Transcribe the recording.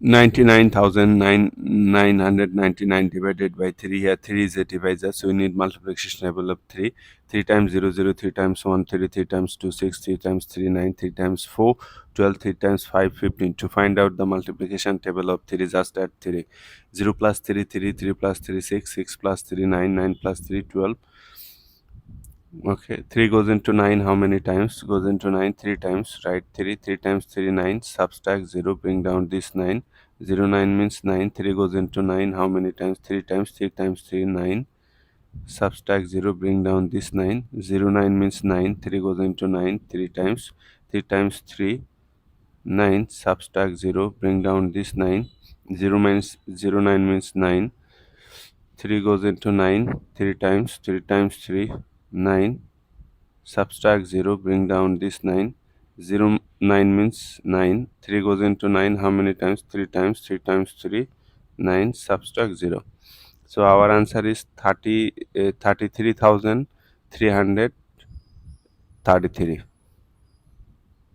99,999 divided by 3. Here 3 is a divisor, so we need multiplication table of 3. 3 times 0, 0, 3 times 1, 3, 3 times 2, 6, 3 times 3, 9, 3 times 4, 12, 3 times 5, 15. To find out the multiplication table of 3, just add 3. 0 plus 3, 3, 3 plus 3, 6, 6 plus 3, 9, 9 plus 3, 12. Okay, 3 goes into 9 how many times? Goes into 9 3 times. Write 3. 3 times 3 9. Subtract 0. Bring down this 9. 0 9 means 9. 3 goes into 9 how many times? 3 times. 3 times 3 9. Subtract 0. Bring down this 9. 0 9 means 9. 3 goes into 9 3 times. 3 times 3 9. Subtract 0. Bring down this 9. 0 means 0 9 means 9. 3 goes into 9 3 times. 3 times 3 9. Subtract 0, bring down this 9. 0 9 means 9. 3 goes into 9 how many times? 3 times. 3 times 3 9. Subtract 0. So our answer is 33,333.